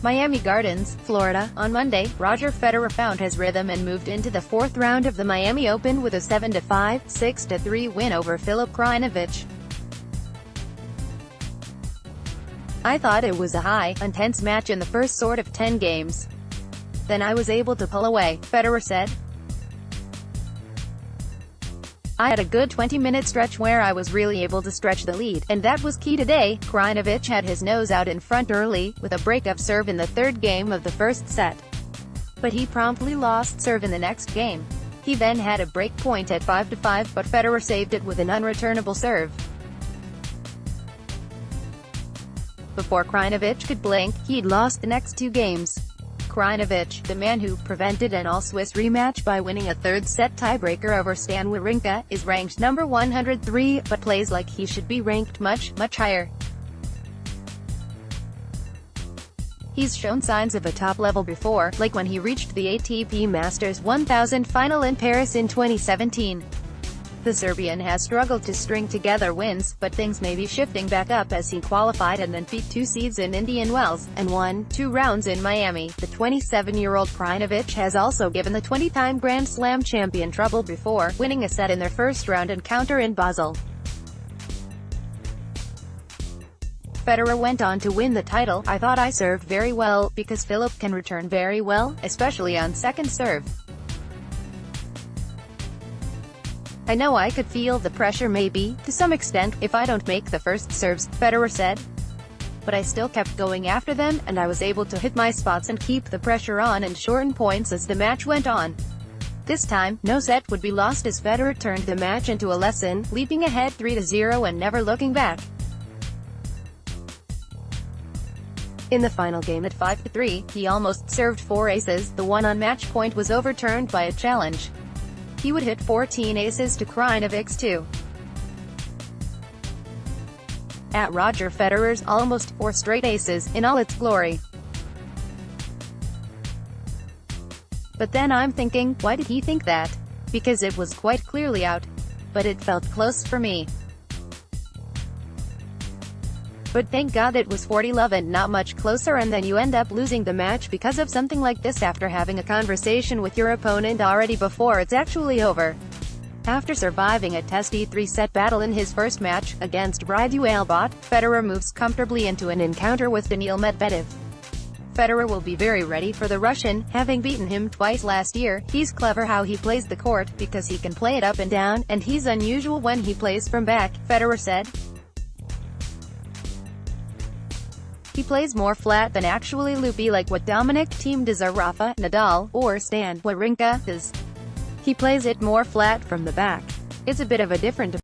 Miami Gardens, Florida. On Monday, Roger Federer found his rhythm and moved into the fourth round of the Miami Open with a 7-5, 6-3 win over Filip Krajinovic. I thought it was a high, intense match in the first sort of 10 games. Then I was able to pull away, Federer said. I had a good 20-minute stretch where I was really able to stretch the lead, and that was key today. Krajinovic had his nose out in front early, with a break-up serve in the third game of the first set. But he promptly lost serve in the next game. He then had a break point at 5-5, but Federer saved it with an unreturnable serve. Before Krajinovic could blink, he'd lost the next two games. Krajinovic, the man who prevented an all-Swiss rematch by winning a third-set tiebreaker over Stan Wawrinka, is ranked number 103, but plays like he should be ranked much higher. He's shown signs of a top level before, like when he reached the ATP Masters 1000 final in Paris in 2017. The Serbian has struggled to string together wins, but things may be shifting back up as he qualified and then beat two seeds in Indian Wells, and won 2 rounds in Miami. The 27-year-old Krajinovic has also given the 20-time Grand Slam champion trouble before, winning a set in their first round encounter in Basel. Federer went on to win the title. I thought I served very well, because Filip can return very well, especially on second serve. I know I could feel the pressure maybe, to some extent, if I don't make the first serves, Federer said. But I still kept going after them, and I was able to hit my spots and keep the pressure on and shorten points as the match went on. This time, no set would be lost as Federer turned the match into a lesson, leaping ahead 3-0 and never looking back. In the final game at 5-3, he almost served 4 aces. The one on match point was overturned by a challenge. He would hit 14 aces to Krajinovic too. At Roger Federer's almost 4 straight aces, in all its glory. But then I'm thinking, why did he think that? Because it was quite clearly out. But it felt close for me. But thank God it was 40-love and not much closer, and then you end up losing the match because of something like this after having a conversation with your opponent already before it's actually over. After surviving a testy 3-set battle in his first match, against Radulj Albot, Federer moves comfortably into an encounter with Daniil Medvedev. Federer will be very ready for the Russian, having beaten him twice last year. He's clever how he plays the court, because he can play it up and down, and he's unusual when he plays from back, Federer said. He plays more flat than actually loopy, like what Dominic Thiem does or Rafa, Nadal, or Stan Wawrinka does. He plays it more flat from the back. It's a bit of a different